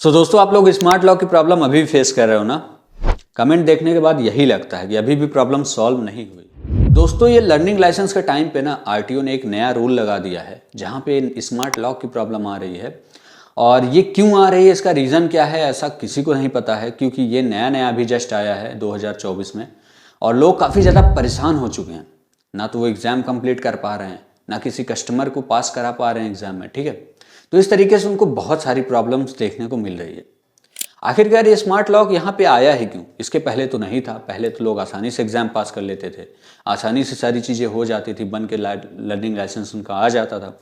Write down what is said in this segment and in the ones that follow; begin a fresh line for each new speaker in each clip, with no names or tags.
तो दोस्तों आप लोग स्मार्ट लॉक की प्रॉब्लम अभी भी फेस कर रहे हो ना? कमेंट देखने के बाद यही लगता है कि अभी भी प्रॉब्लम सॉल्व नहीं हुई। दोस्तों ये लर्निंग लाइसेंस के टाइम पे ना आरटीओ ने एक नया रूल लगा दिया है जहाँ पे स्मार्ट लॉक की प्रॉब्लम आ रही है। और ये क्यों आ रही है, इसका रीज़न क्या है, ऐसा किसी को नहीं पता है, क्योंकि ये नया नया अभी जस्ट आया है 2024 में। और लोग काफ़ी ज़्यादा परेशान हो चुके हैं, ना तो वो एग्ज़ाम कंप्लीट कर पा रहे हैं, ना किसी कस्टमर को पास करा पा रहे हैं एग्ज़ाम में। ठीक है, तो इस तरीके से उनको बहुत सारी प्रॉब्लम्स देखने को मिल रही है। आखिरकार ये स्मार्ट लॉक यहाँ पे आया है क्यों? इसके पहले तो नहीं था। पहले तो लोग आसानी से एग्जाम पास कर लेते थे, आसानी से सारी चीज़ें हो जाती थी, बन के लर्निंग लाइसेंस उनका आ जाता था।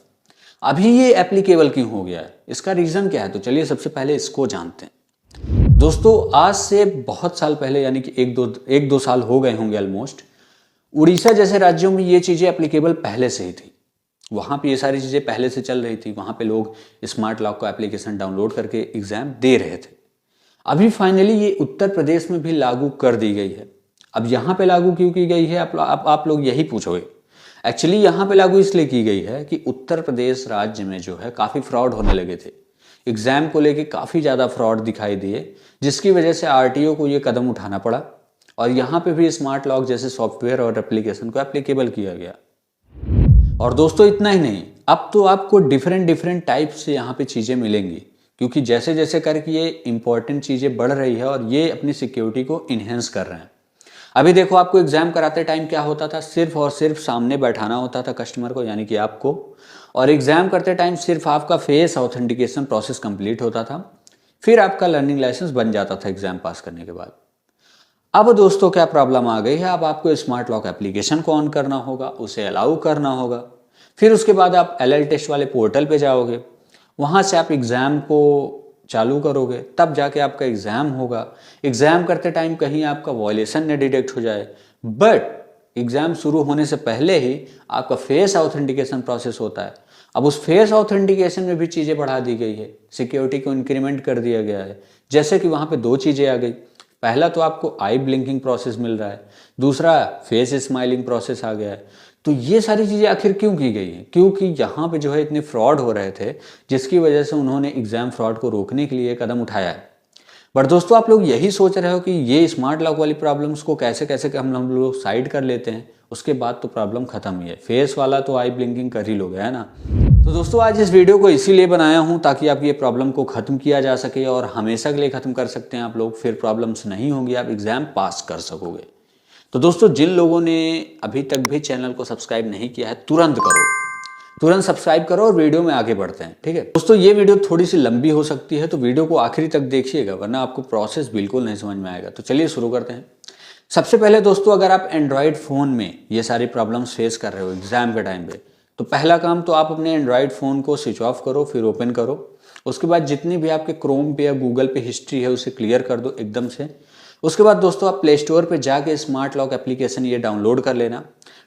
अभी ये एप्लीकेबल क्यों हो गया है, इसका रीज़न क्या है? तो चलिए सबसे पहले इसको जानते हैं। दोस्तों आज से बहुत साल पहले, यानी कि एक दो साल हो गए होंगे ऑलमोस्ट, उड़ीसा जैसे राज्यों में ये चीज़ें एप्लीकेबल पहले से ही थी। वहाँ पे ये सारी चीज़ें पहले से चल रही थी। वहाँ पे लोग स्मार्ट लॉक का एप्लीकेशन डाउनलोड करके एग्ज़ाम दे रहे थे। अभी फाइनली ये उत्तर प्रदेश में भी लागू कर दी गई है। अब यहाँ पे लागू क्यों की गई है, आप लोग यही पूछोगे। एक्चुअली यहाँ पे लागू इसलिए की गई है कि उत्तर प्रदेश राज्य में जो है काफ़ी फ्रॉड होने लगे थे। एग्ज़ाम को लेके काफ़ी ज़्यादा फ्रॉड दिखाई दिए, जिसकी वजह से आरटीओ को ये कदम उठाना पड़ा और यहाँ पे भी स्मार्ट लॉक जैसे सॉफ्टवेयर और एप्लीकेशन को एप्लीकेबल किया गया। और दोस्तों इतना ही नहीं, अब तो आपको डिफरेंट टाइप से यहाँ पे चीज़ें मिलेंगी, क्योंकि जैसे जैसे करके ये इंपॉर्टेंट चीज़ें बढ़ रही है और ये अपनी सिक्योरिटी को इन्हेंस कर रहे हैं। अभी देखो आपको एग्जाम कराते टाइम क्या होता था, सिर्फ और सिर्फ सामने बैठाना होता था कस्टमर को, यानी कि आपको, और एग्जाम करते टाइम सिर्फ आपका फेस ऑथेंटिकेशन प्रोसेस कंप्लीट होता था, फिर आपका लर्निंग लाइसेंस बन जाता था एग्जाम पास करने के बाद। अब दोस्तों क्या प्रॉब्लम आ गई है, अब आपको स्मार्ट लॉक एप्लीकेशन को ऑन करना होगा, उसे अलाउ करना होगा, फिर उसके बाद आप एलएल टेस्ट वाले पोर्टल पे जाओगे, वहाँ से आप एग्ज़ाम को चालू करोगे, तब जाके आपका एग्ज़ाम होगा। एग्ज़ाम करते टाइम कहीं आपका वॉयलेशन न डिटेक्ट हो जाए, बट एग्ज़ाम शुरू होने से पहले ही आपका फेस ऑथेंटिकेशन प्रोसेस होता है। अब उस फेस ऑथेंटिकेशन में भी चीज़ें बढ़ा दी गई है, सिक्योरिटी को इंक्रीमेंट कर दिया गया है। जैसे कि वहाँ पे दो चीज़ें आ गई। पहला तो आपको आई ब्लिंकिंग प्रोसेस मिल रहा है, दूसरा फेस स्माइलिंग प्रोसेस आ गया है। तो ये सारी चीज़ें आखिर क्यों की गई हैं? क्योंकि यहाँ पे जो है इतने फ्रॉड हो रहे थे, जिसकी वजह से उन्होंने एग्ज़ाम फ्रॉड को रोकने के लिए कदम उठाया है। बट दोस्तों आप लोग यही सोच रहे हो कि ये स्मार्ट लॉक वाली प्रॉब्लम्स को कैसे कैसे हम लोग साइड कर लेते हैं, उसके बाद तो प्रॉब्लम खत्म ही है। फेस वाला तो आई ब्लिंकिंग कर ही लोगे, है ना? तो दोस्तों आज इस वीडियो को इसीलिए बनाया हूँ ताकि आपकी ये प्रॉब्लम को ख़त्म किया जा सके और हमेशा के लिए ख़त्म कर सकते हैं आप लोग। फिर प्रॉब्लम्स नहीं होंगी, आप एग्ज़ाम पास कर सकोगे। तो दोस्तों जिन लोगों ने अभी तक भी चैनल को सब्सक्राइब नहीं किया है, तुरंत करो, तुरंत सब्सक्राइब करो और वीडियो में आगे बढ़ते हैं। ठीक है दोस्तों, ये वीडियो थोड़ी सी लंबी हो सकती है, तो वीडियो को आखिरी तक देखिएगा, वरना आपको प्रोसेस बिल्कुल नहीं समझ में आएगा। तो चलिए शुरू करते हैं। सबसे पहले दोस्तों, अगर आप एंड्रॉयड फ़ोन में ये सारी प्रॉब्लम्स फेस कर रहे हो एग्ज़ाम के टाइम पे, तो पहला काम तो आप अपने एंड्रॉयड फ़ोन को स्विच ऑफ करो, फिर ओपन करो। उसके बाद जितनी भी आपके क्रोम पे या गूगल पे हिस्ट्री है उसे क्लियर कर दो एकदम से। उसके बाद दोस्तों आप प्ले स्टोर पे जाके स्मार्ट लॉक एप्लीकेशन ये डाउनलोड कर लेना।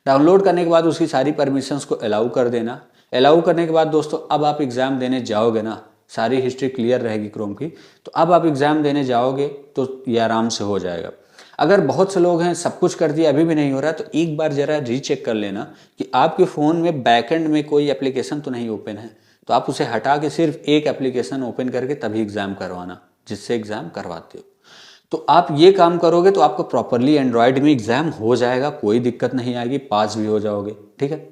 डाउनलोड करने के बाद उसकी सारी परमिशंस को अलाउ कर देना। अलाउ करने के बाद दोस्तों अब आप एग्ज़ाम देने जाओगे ना, सारी हिस्ट्री क्लियर रहेगी क्रोम की, तो अब आप एग्ज़ाम देने जाओगे तो ये आराम से हो जाएगा। अगर बहुत से लोग हैं सब कुछ कर दिया अभी भी नहीं हो रहा, तो एक बार ज़रा रीचेक कर लेना कि आपके फ़ोन में बैकएंड में कोई एप्लीकेशन तो नहीं ओपन है। तो आप उसे हटा के सिर्फ एक एप्लीकेशन ओपन करके तभी एग्ज़ाम करवाना, जिससे एग्ज़ाम करवाते हो। तो आप ये काम करोगे तो आपको प्रॉपरली एंड्रॉयड में एग्ज़ाम हो जाएगा, कोई दिक्कत नहीं आएगी, पास भी हो जाओगे। ठीक है।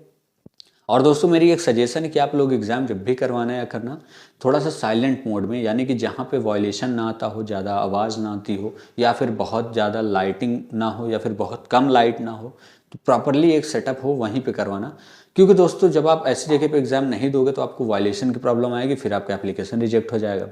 और दोस्तों मेरी एक सजेशन है कि आप लोग एग्ज़ाम जब भी करवाना या करना, थोड़ा सा साइलेंट मोड में, यानी कि जहाँ पे वॉयलेशन ना आता हो, ज़्यादा आवाज़ ना आती हो, या फिर बहुत ज़्यादा लाइटिंग ना हो, या फिर बहुत कम लाइट ना हो, तो प्रॉपरली एक सेटअप हो वहीं पे करवाना। क्योंकि दोस्तों जब आप ऐसी जगह पे एग्ज़ाम नहीं दोगे तो आपको वॉयलेशन की प्रॉब्लम आएगी, फिर आपका एप्लीकेशन रिजेक्ट हो जाएगा।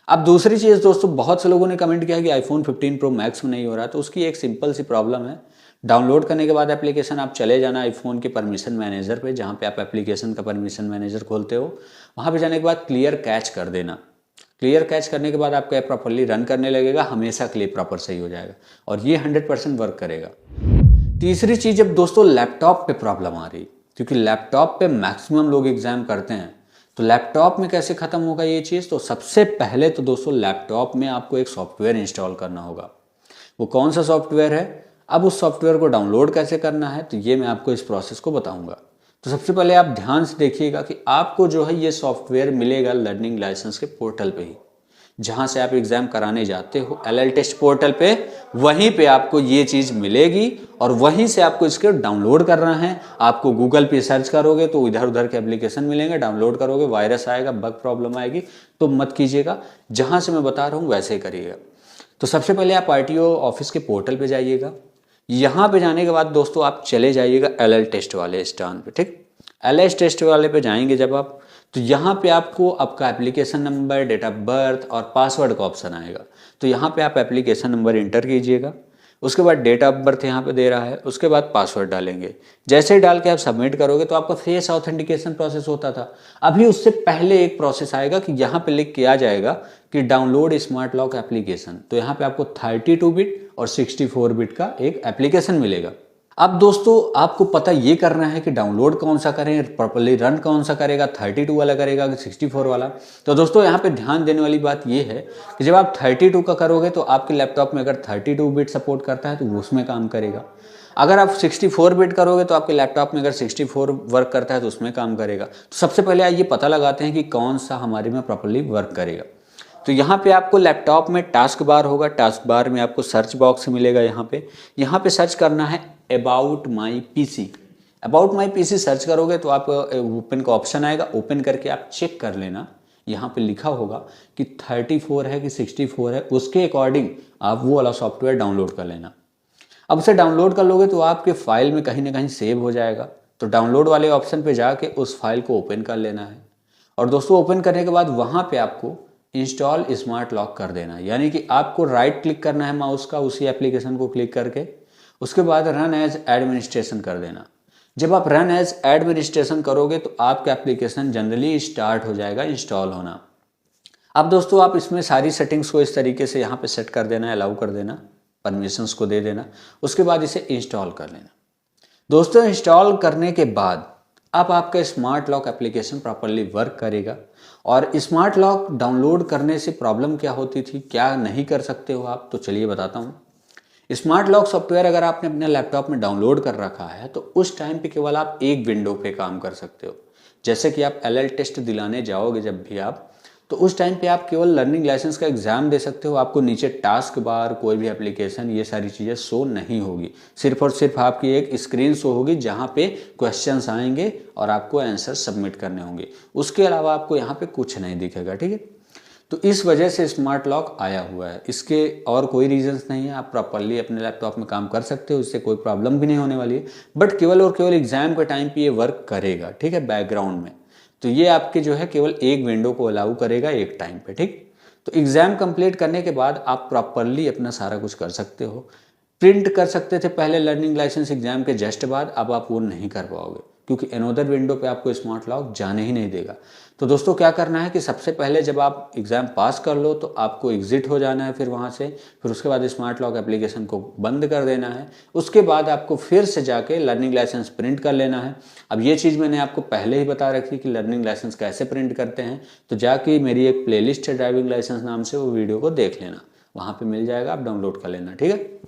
अब दूसरी चीज़ दोस्तों, बहुत से लोगों ने कमेंट किया कि आईफोन 15 प्रो मैक्स में नहीं हो रहा, तो उसकी एक सिंपल सी प्रॉब्लम है। डाउनलोड करने के बाद एप्लीकेशन आप चले जाना आईफोन के परमिशन मैनेजर पे, जहाँ पे आप एप्लीकेशन का परमिशन मैनेजर खोलते हो, वहाँ पे जाने के बाद क्लियर कैच कर देना। क्लियर कैच करने के बाद आपका ऐप प्रॉपरली रन करने लगेगा, हमेशा के लिए प्रॉपर सही हो जाएगा और ये 100% वर्क करेगा। तीसरी चीज़, जब दोस्तों लैपटॉप पे प्रॉब्लम आ रही, क्योंकि लैपटॉप पे मैक्सिमम लोग एग्जाम करते हैं, तो लैपटॉप में कैसे ख़त्म होगा ये चीज़? तो सबसे पहले तो दोस्तों लैपटॉप में आपको एक सॉफ्टवेयर इंस्टॉल करना होगा। वो कौन सा सॉफ्टवेयर है, अब उस सॉफ्टवेयर को डाउनलोड कैसे करना है, तो ये मैं आपको इस प्रोसेस को बताऊंगा। तो सबसे पहले आप ध्यान से देखिएगा कि आपको जो है ये सॉफ्टवेयर मिलेगा लर्निंग लाइसेंस के पोर्टल पे ही। जहाँ से आप एग्ज़ाम कराने जाते हो LL टेस्ट पोर्टल पे, वहीं पे आपको ये चीज़ मिलेगी और वहीं से आपको इसके डाउनलोड करना है। आपको गूगल पे सर्च करोगे तो इधर उधर के एप्लीकेशन मिलेंगे, डाउनलोड करोगे, वायरस आएगा, बग प्रॉब्लम आएगी, तो मत कीजिएगा। जहाँ से मैं बता रहा हूँ वैसे ही करिएगा। तो सबसे पहले आप RTO ऑफिस के पोर्टल पे जाइएगा। यहाँ पे जाने के बाद दोस्तों आप चले जाइएगा LL टेस्ट वाले स्थान पे, ठीक। LL टेस्ट वाले पे जाएंगे जब आप, तो यहाँ पे आपको आपका application number, date of birth और पासवर्ड का ऑप्शन आएगा। तो यहाँ पे आप एप्लीकेशन नंबर इंटर कीजिएगा, उसके बाद डेट ऑफ बर्थ यहाँ पे दे रहा है, उसके बाद पासवर्ड डालेंगे। जैसे ही डाल के आप सबमिट करोगे तो आपका फेस ऑथेंटिकेशन प्रोसेस होता था। अभी उससे पहले एक प्रोसेस आएगा कि यहाँ पे लिख के आ जाएगा कि डाउनलोड स्मार्ट लॉक एप्लीकेशन। तो यहाँ पे आपको 32 बिट और 64 बिट का एक एप्लीकेशन मिलेगा। अब दोस्तों आपको पता ये करना है कि डाउनलोड कौन सा करें, प्रॉपर्ली रन कौन सा करेगा, 32 वाला करेगा कि 64 वाला। तो दोस्तों यहाँ पे ध्यान देने वाली बात ये है कि जब आप 32 का करोगे तो आपके लैपटॉप में अगर 32 बिट सपोर्ट करता है तो उसमें काम करेगा। अगर आप 64 बिट करोगे तो आपके लैपटॉप में अगर 64 वर्क करता है तो उसमें काम करेगा। तो सबसे पहले ये पता लगाते हैं कि कौन सा हमारे में प्रॉपर्ली वर्क करेगा। तो यहाँ पे आपको लैपटॉप में टास्क बार होगा, टास्क बार में आपको सर्च बॉक्स मिलेगा। यहाँ पे सर्च करना है about my PC. About my PC search करोगे तो आप ओपन का ऑप्शन आएगा, ओपन करके आप चेक कर लेना। यहाँ पे लिखा होगा कि 34 है कि 64 है, उसके अकॉर्डिंग आप वो वाला सॉफ्टवेयर डाउनलोड कर लेना। अब उसे डाउनलोड कर लोगे तो आपके फाइल में कहीं ना कहीं सेव हो जाएगा। तो डाउनलोड वाले ऑप्शन पे जाके उस फाइल को ओपन कर लेना है। और दोस्तों ओपन करने के बाद वहाँ पे आपको इंस्टॉल स्मार्ट लॉक कर देना है, यानी कि आपको राइट क्लिक करना है माउस का उसी एप्लीकेशन को क्लिक करके, उसके बाद रन एज एडमिनिस्ट्रेशन कर देना। जब आप रन एज एडमिनिस्ट्रेशन करोगे तो आपका एप्लीकेशन जनरली स्टार्ट हो जाएगा इंस्टॉल होना। अब दोस्तों आप इसमें सारी सेटिंग्स को इस तरीके से यहाँ पे सेट कर देना, अलाउ कर देना, परमिशंस को दे देना, उसके बाद इसे इंस्टॉल कर लेना। दोस्तों इंस्टॉल करने के बाद अब आपका smart lock application properly work करेगा। और स्मार्ट लॉक डाउनलोड करने से प्रॉब्लम क्या होती थी, क्या नहीं कर सकते हो आप, तो चलिए बताता हूँ। स्मार्ट लॉक सॉफ्टवेयर अगर आपने अपने लैपटॉप में डाउनलोड कर रखा है तो उस टाइम पे केवल आप एक विंडो पे काम कर सकते हो। जैसे कि आप LL टेस्ट दिलाने जाओगे जब भी आप, तो उस टाइम पे आप केवल लर्निंग लाइसेंस का एग्जाम दे सकते हो। आपको नीचे टास्क बार, कोई भी एप्लीकेशन, ये सारी चीज़ें शो नहीं होगी। सिर्फ और सिर्फ आपकी एक स्क्रीन शो होगी जहाँ पे क्वेश्चंस आएंगे और आपको आंसर सबमिट करने होंगे। उसके अलावा आपको यहाँ पे कुछ नहीं दिखेगा, ठीक है। तो इस वजह से स्मार्ट लॉक आया हुआ है, इसके और कोई रीजंस नहीं है। आप प्रॉपर्ली अपने लैपटॉप में काम कर सकते हो, इससे कोई प्रॉब्लम भी नहीं होने वाली है। बट केवल और केवल एग्जाम के टाइम पे ये वर्क करेगा, ठीक है, बैकग्राउंड में। तो ये आपके जो है केवल एक विंडो को अलाउ करेगा एक टाइम पे, ठीक। तो एग्जाम कंप्लीट करने के बाद आप प्रॉपर्ली अपना सारा कुछ कर सकते हो। प्रिंट कर सकते थे पहले लर्निंग लाइसेंस एग्जाम के जस्ट बाद, अब आप वो नहीं कर पाओगे क्योंकि अनदर विंडो पे आपको स्मार्ट लॉक जाने ही नहीं देगा। तो दोस्तों क्या करना है कि सबसे पहले जब आप एग्ज़ाम पास कर लो तो आपको एग्जिट हो जाना है, फिर वहाँ से, फिर उसके बाद स्मार्ट लॉक एप्लीकेशन को बंद कर देना है। उसके बाद आपको फिर से जाके लर्निंग लाइसेंस प्रिंट कर लेना है। अब ये चीज़ मैंने आपको पहले ही बता रखी कि लर्निंग लाइसेंस कैसे प्रिंट करते हैं, तो जाके मेरी एक प्लेलिस्ट है ड्राइविंग लाइसेंस नाम से, वो वीडियो को देख लेना, वहाँ पर मिल जाएगा, आप डाउनलोड कर लेना, ठीक है।